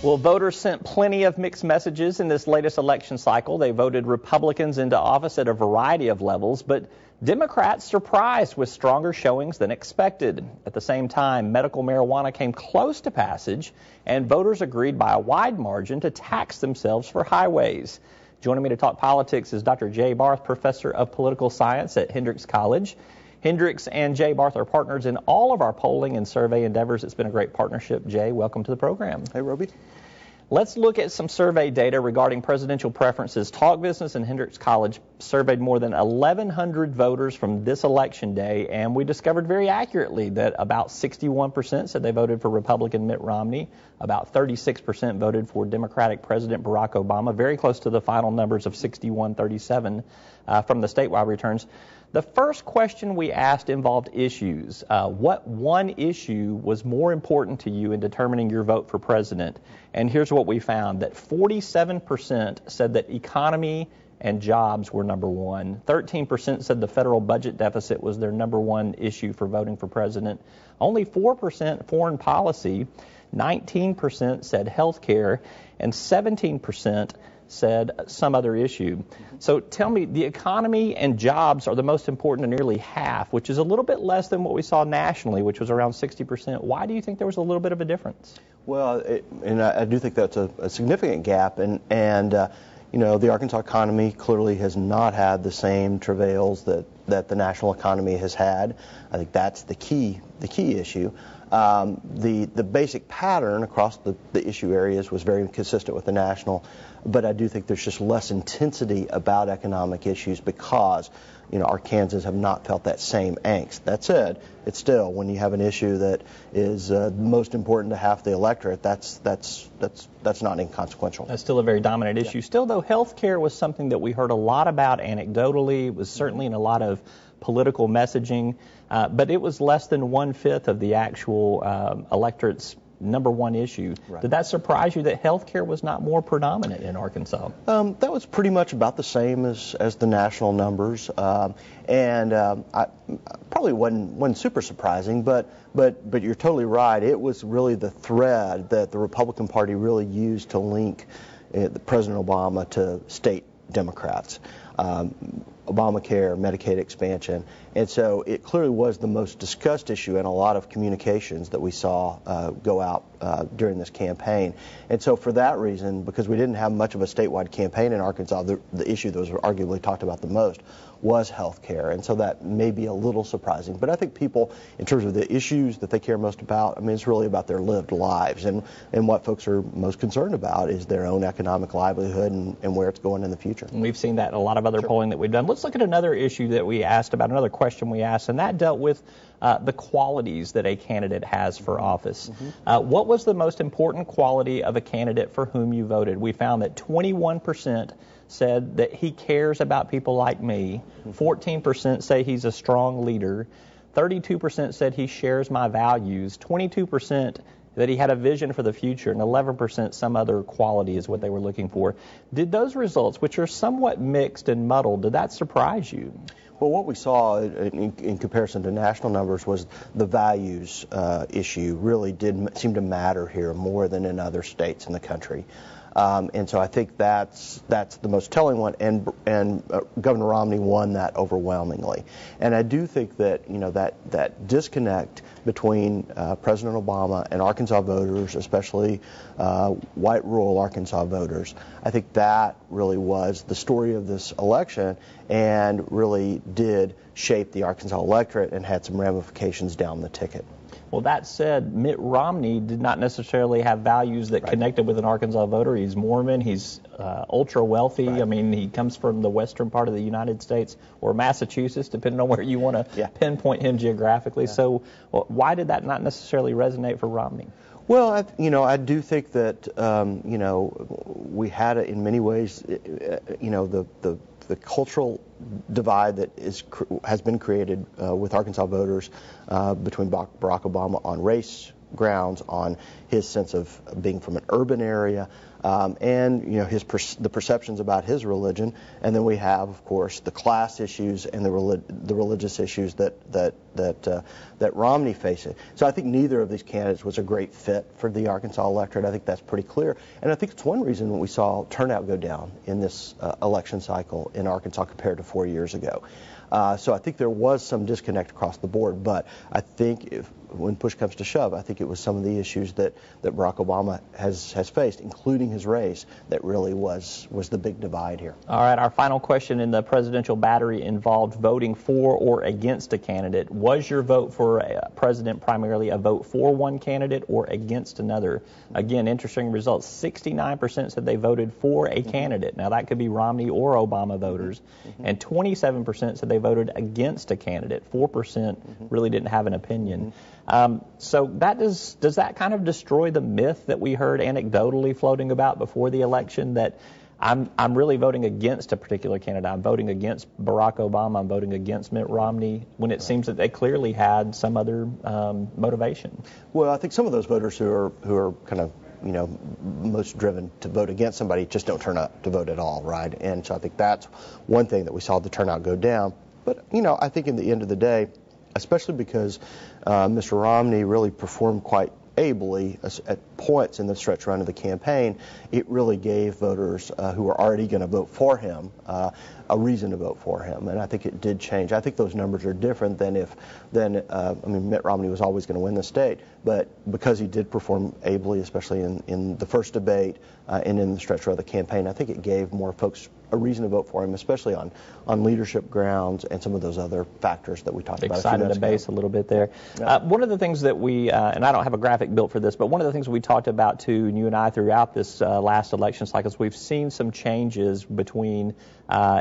Well, voters sent plenty of mixed messages in this latest election cycle. They voted Republicans into office at a variety of levels, but Democrats surprised with stronger showings than expected. At the same time, medical marijuana came close to passage, and voters agreed by a wide margin to tax themselves for highways. Joining me to talk politics is DrJayBarth, professor of political science at Hendrix College. Hendrix and JayBarth are partners in all of our polling and survey endeavors. It's been a great partnership. Jay, welcome to the program. Hey, Roby. Let's look at some survey data regarding presidential preferences. Talk Business and Hendrix College surveyed more than 1,100 voters from this election day, and we discovered very accurately that about 61% said they voted for Republican Mitt Romney, about 36% voted for Democratic President Barack Obama, very close to the final numbers of 61-37 from the statewide returns. The first question we asked involved issues. What one issue was more important to you in determining your vote for president? And here's what we found, that 47% said that economy and jobs were number one. 13% said the federal budget deficit was their number one issue for voting for president. Only 4% foreign policy, 19% said health care, and 17% said some other issue. So tell me, the economy and jobs are the most important to nearly half, which is a little bit less than what we saw nationally, which was around 60%. Why do you think there was a little bit of a difference? Well, I do think that's a significant gap, and you know, the Arkansas economy clearly has not had the same travails that the national economy has had. I think that's the key issue. The basic pattern across the issue areas was very consistent with the national, but I do think there's just less intensity about economic issues because, you know, Arkansans have not felt that same angst. That said, it's still, when you have an issue that is most important to half the electorate, that's not inconsequential. That's still a very dominant issue. Yeah. Still, though, health care was something that we heard a lot about anecdotally. It was certainly in a lot of political messaging, but it was less than 1/5 of the actual electorate's number one issue. Right. Did that surprise you that health care was not more predominant in Arkansas? That was pretty much about the same as the national numbers, and I probably wasn't super surprising, but you're totally right. It was really the thread that the Republican Party really used to link President Obama to state Democrats. Obamacare, Medicaid expansion, and so it clearly was the most discussed issue in a lot of communications that we saw go out during this campaign. And so for that reason, because we didn't have much of a statewide campaign in Arkansas, the issue that was arguably talked about the most was health care, and so that may be a little surprising. But I think people, in terms of the issues that they care most about, I mean, it's really about their lived lives, and what folks are most concerned about is their own economic livelihood and where it's going in the future. And we've seen that in a lot of other polling that we've done. Let's look at another issue that we asked about, another question we asked, and that dealt with the qualities that a candidate has for office. What was the most important quality of a candidate for whom you voted? We found that 21% said that he cares about people like me, 14% say he's a strong leader, 32% said he shares my values, 22% that he had a vision for the future, and 11% some other quality is what they were looking for. Did those results, which are somewhat mixed and muddled, did that surprise you? Well, what we saw in comparison to national numbers was the values issue really did seem to matter here more than in other states in the country. And so I think that's the most telling one, and Governor Romney won that overwhelmingly. And I do think that, you know, that disconnect between President Obama and Arkansas voters, especially white rural Arkansas voters, I think that really was the story of this election and really did shape the Arkansas electorate and had some ramifications down the ticket. Well, that said, Mitt Romney did not necessarily have values that connected with an Arkansas voter. He's Mormon. He's ultra wealthy. Right. I mean, he comes from the western part of the United States or Massachusetts, depending on where you want to pinpoint him geographically. Yeah. So why did that not necessarily resonate for Romney? Well, I do think that, we had it in many ways, the cultural divide that has been created with Arkansas voters between Barack Obama on race grounds, on his sense of being from an urban area, and the perceptions about his religion, and then we have, of course, the class issues and the religious issues that that Romney faced. So I think neither of these candidates was a great fit for the Arkansas electorate. I think that's pretty clear, and I think it's one reason we saw turnout go down in this election cycle in Arkansas compared to 4 years ago. So I think there was some disconnect across the board, but I think when push comes to shove, I think it was some of the issues that Barack Obama has faced, including his race, that really was the big divide here. All right, our final question in the presidential battery involved voting for or against a candidate. Was your vote for a president primarily a vote for one candidate or against another? Again, interesting results. 69% said they voted for a candidate. Now, that could be Romney or Obama voters. And 27% said they voted against a candidate. 4% really didn't have an opinion. So does that kind of destroy the myth that we heard anecdotally floating about before the election that I'm really voting against a particular candidate? I'm voting against Barack Obama. I'm voting against Mitt Romney, when it seems that they clearly had some other motivation. Well, I think some of those voters who are kind of most driven to vote against somebody just don't turn up to vote at all, right? And so I think that's one thing that we saw the turnout go down. But I think in the end of the day, especially because Mr. Romney really performed quite ably at points in the stretch run of the campaign, it really gave voters who were already going to vote for him a reason to vote for him, and I think it did change. I think those numbers are different than Mitt Romney was always going to win the state, but because he did perform ably, especially in the first debate and in the stretch run of the campaign, I think it gave more folks a reason to vote for him, especially on leadership grounds and some of those other factors that we talked about. Excited the base a little bit there. Yeah. One of the things that we, and I don't have a graphic built for this, but one of the things we talked about too, and you and I throughout this last election cycle, is we've seen some changes between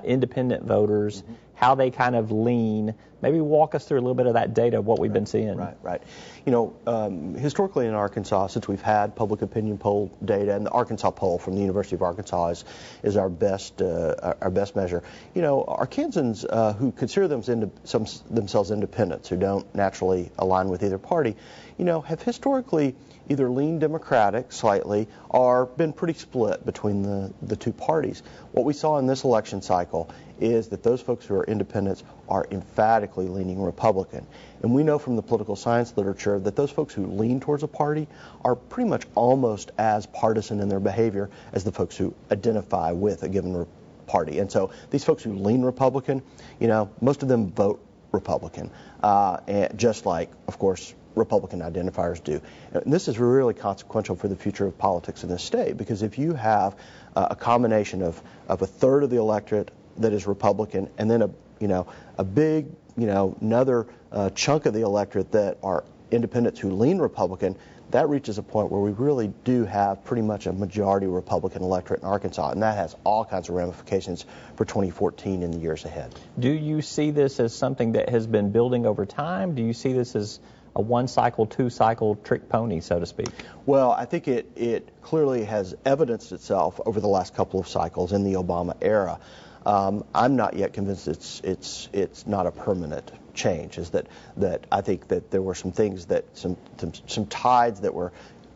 independent voters, how they kind of lean. Maybe walk us through a little bit of that data of what we've been seeing. Right. Historically in Arkansas, since we've had public opinion poll data, and the Arkansas poll from the University of Arkansas is our best measure. Arkansans who consider themselves independents, who don't naturally align with either party, have historically either leaned Democratic slightly or been pretty split between the two parties. What we saw in this election cycle is that those folks who are independents are emphatically leaning Republican. And we know from the political science literature that those folks who lean towards a party are pretty much almost as partisan in their behavior as the folks who identify with a given party. And so these folks who lean Republican, most of them vote Republican, and just like, of course, Republican identifiers do. And this is really consequential for the future of politics in this state, because if you have a combination of a third of the electorate that is Republican, and then a big another chunk of the electorate that are independents who lean Republican, that reaches a point where we really do have pretty much a majority Republican electorate in Arkansas, and that has all kinds of ramifications for 2014 and the years ahead. Do you see this as something that has been building over time? Do you see this as a one-cycle, two-cycle trick pony, so to speak? Well, I think it clearly has evidenced itself over the last couple of cycles in the Obama era. I'm not yet convinced it's not a permanent change. Is that I think that there were some things that some tides that were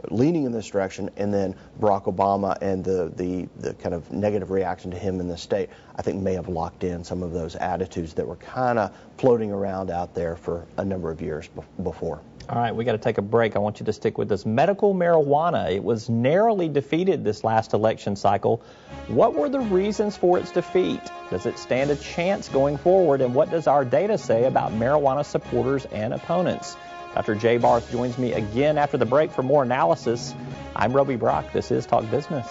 leaning in this direction, and then Barack Obama and the kind of negative reaction to him in the state, I think may have locked in some of those attitudes that were kind of floating around out there for a number of years before. All right, we got to take a break. I want you to stick with us. Medical marijuana, it was narrowly defeated this last election cycle. What were the reasons for its defeat? Does it stand a chance going forward? And what does our data say about marijuana supporters and opponents? Dr. DrJayBarth joins me again after the break for more analysis. I'm Roby Brock. This is Talk Business.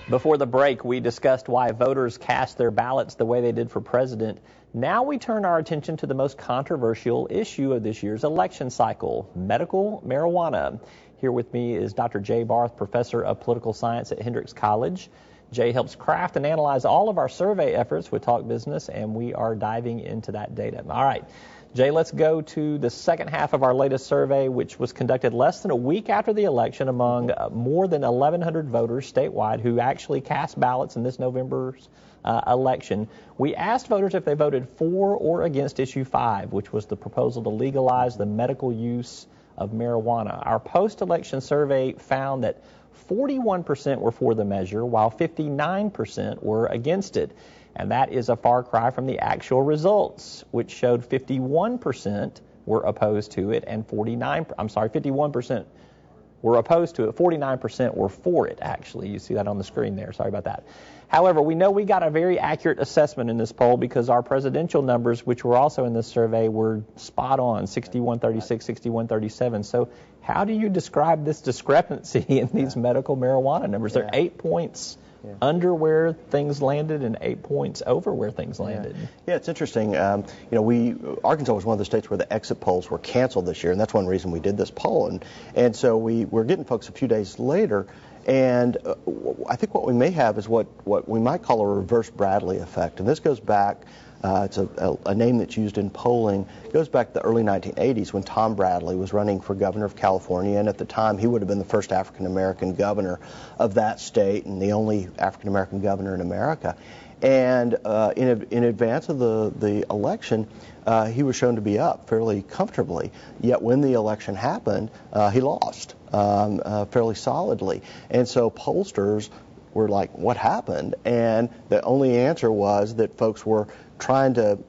Before the break, we discussed why voters cast their ballots the way they did for president. Now we turn our attention to the most controversial issue of this year's election cycle, medical marijuana. Here with me is Dr. DrJayBarth, professor of political science at Hendrix College. Jay helps craft and analyze all of our survey efforts with Talk Business, and we are diving into that data. All right, Jay, let's go to the second half of our latest survey, which was conducted less than a week after the election among more than 1,100 voters statewide who actually cast ballots in this November's election. We asked voters if they voted for or against Issue 5, which was the proposal to legalize the medical use of marijuana. Our post-election survey found that 41% were for the measure, while 59% were against it. And that is a far cry from the actual results, which showed 51% were opposed to it and 51% were opposed to it. 49% were for it, actually. You see that on the screen there. Sorry about that. However, we know we got a very accurate assessment in this poll because our presidential numbers, which were also in this survey, were spot on, 61-36, 61-37. So how do you describe this discrepancy in these medical marijuana numbers? They're 8 points under where things landed and 8 points over where things landed. Yeah, it's interesting. Arkansas was one of the states where the exit polls were canceled this year, and that's one reason we did this poll. And so we're getting folks a few days later, and I think what we may have is what we might call a reverse Bradley effect. And this goes back, it's a name that's used in polling. It goes back to the early 1980s when Tom Bradley was running for governor of California, and at the time he would have been the first African-American governor of that state and the only African-American governor in America. And in advance of the election, he was shown to be up fairly comfortably. Yet when the election happened, he lost fairly solidly. And so pollsters were like, what happened? And the only answer was that folks were trying to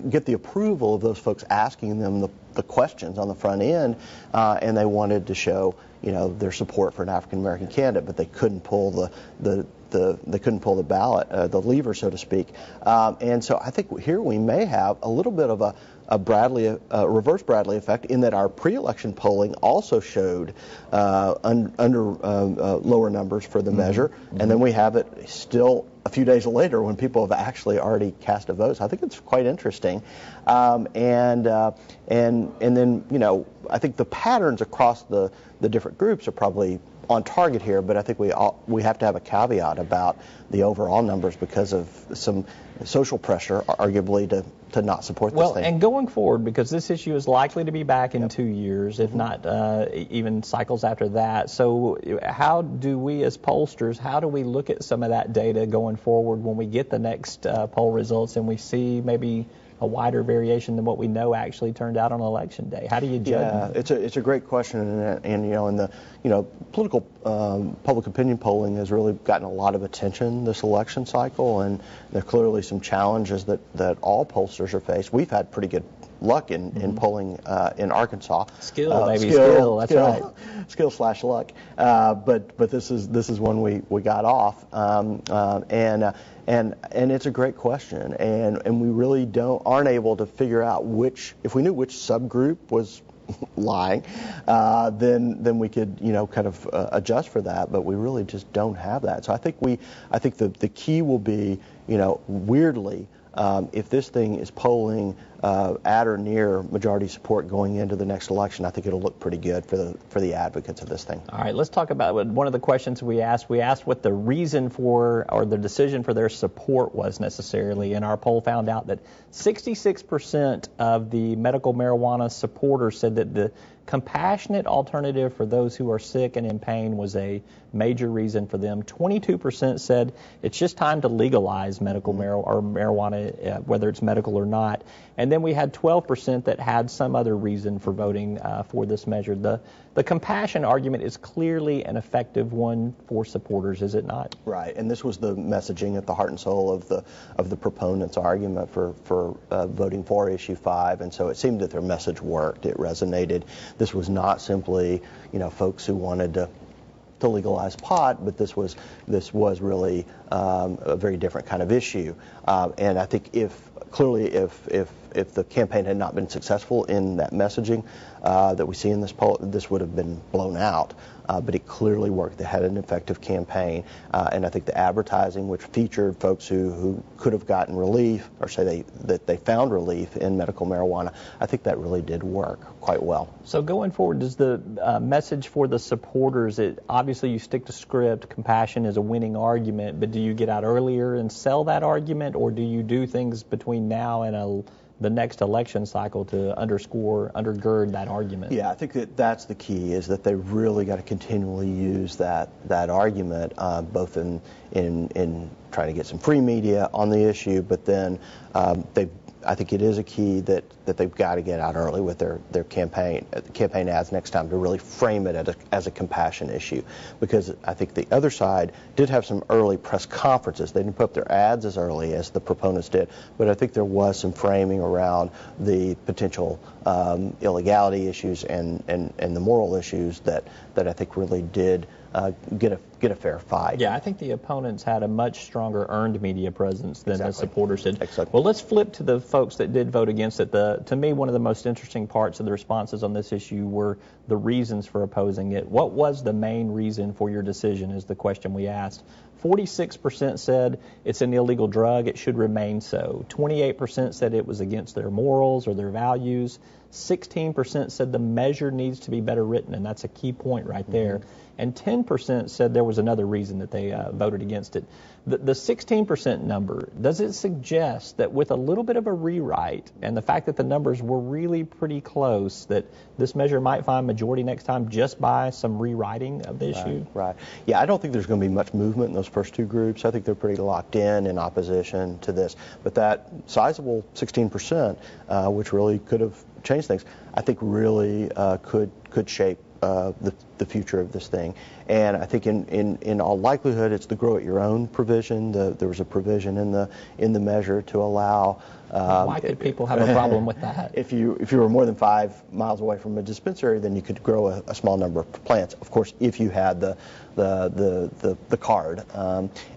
get the approval of those folks asking them the questions on the front end, and they wanted to show their support for an African American candidate, but they couldn't pull they couldn't pull the ballot, the lever, so to speak. And so I think here we may have a little bit of a reverse Bradley effect in that our pre-election polling also showed under lower numbers for the measure, and then we have it still a few days later when people have actually already cast a vote. So I think it's quite interesting, and then I think the patterns across the different groups are probably on target here, but I think we have to have a caveat about the overall numbers because of some social pressure, arguably, to not support this thing. Well, and going forward, because this issue is likely to be back in 2 years, if not even cycles after that. So how do we as pollsters, how do we look at some of that data going forward when we get the next poll results and we see maybe a wider variation than what we know actually turned out on election day? How do you judge? Yeah, it's a great question, and in the political public opinion polling has really gotten a lot of attention this election cycle, and there are clearly some challenges that all pollsters are faced. We've had pretty good luck in polling in Arkansas. Skill, that's right. Skill/luck. But this is one we got off, and it's a great question, and we really aren't able to figure out if we knew which subgroup was lying, then we could kind of adjust for that, but we really just don't have that. So I think the key will be weirdly, if this thing is polling at or near majority support going into the next election, I think it'll look pretty good for the advocates of this thing. All right, let's talk about one of the questions we asked. We asked what the reason for or the decision for their support was necessarily, and our poll found out that 66% of the medical marijuana supporters said that the compassionate alternative for those who are sick and in pain was a major reason for them. 22% said it's just time to legalize medical marijuana, whether it's medical or not. And then we had 12% that had some other reason for voting for this measure. The compassion argument is clearly an effective one for supporters, is it not? Right, and this was the messaging at the heart and soul of the proponents' argument for voting for Issue 5, and so it seemed that their message worked. It resonated. This was not simply, folks who wanted to legalize pot, but this was really a very different kind of issue. And I think if the campaign had not been successful in that messaging that we see in this poll, this would have been blown out. But it clearly worked. They had an effective campaign, and I think the advertising, which featured folks who could have gotten relief, or say that they found relief in medical marijuana, I think that really did work quite well. So going forward, does the message for the supporters, obviously you stick to script, compassion is a winning argument, but do you get out earlier and sell that argument, or do you do things between now and the next election cycle to undergird that argument? Yeah, I think that's the key, is that they really got to continually use that argument, both in trying to get some free media on the issue, but then I think it is a key that they've got to get out early with their campaign ads next time, to really frame it as a compassion issue, because I think the other side did have some early press conferences. They didn't put up their ads as early as the proponents did, but I think there was some framing around the potential illegality issues and the moral issues that I think really did get a fair fight. Yeah, I think the opponents had a much stronger earned media presence than the supporters did. Exactly. Well, let's flip to the folks that did vote against it. To me, one of the most interesting parts of the responses on this issue were the reasons for opposing it. What was the main reason for your decision is the question we asked. 46% said it's an illegal drug, it should remain so. 28% said it was against their morals or their values. 16% said the measure needs to be better written, and that's a key point right there. And 10% said there was another reason that they voted against it. The 16% number, does it suggest that with a little bit of a rewrite and the fact that the numbers were really pretty close, that this measure might find majority next time just by some rewriting of the issue? Right. Yeah, I don't think there's going to be much movement in those first two groups. I think they're pretty locked in opposition to this. But that sizable 16%, which really could have changed things, I think really could shape the future of this thing. And I think in all likelihood, it's the grow at your own provision. There was a provision in the measure to allow. Why could people have a problem with that? If you were more than 5 miles away from a dispensary, then you could grow a small number of plants. Of course, if you had the card.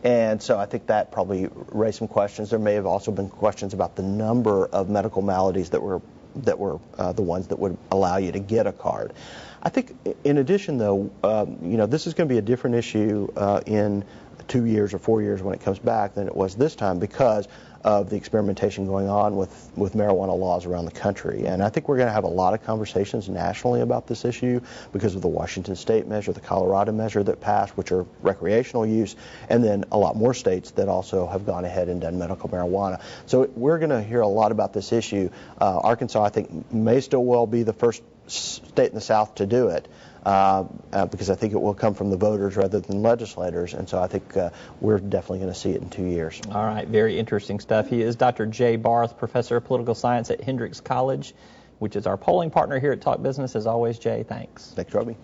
And so I think that probably raised some questions. There may have also been questions about the number of medical maladies that were the ones that would allow you to get a card. I think, in addition, though, this is going to be a different issue in 2 years or 4 years when it comes back than it was this time, because of the experimentation going on with marijuana laws around the country. And I think we're going to have a lot of conversations nationally about this issue because of the Washington State measure, the Colorado measure that passed, which are recreational use, and then a lot more states that also have gone ahead and done medical marijuana. So we're going to hear a lot about this issue. Arkansas, I think, may still well be the first state in the South to do it, because I think it will come from the voters rather than legislators, and so I think we're definitely going to see it in 2 years. All right, very interesting stuff. He is Dr. Jay Barth, Professor of Political Science at Hendrix College, which is our polling partner here at Talk Business. As always, Jay, thanks. Thanks, Robbie.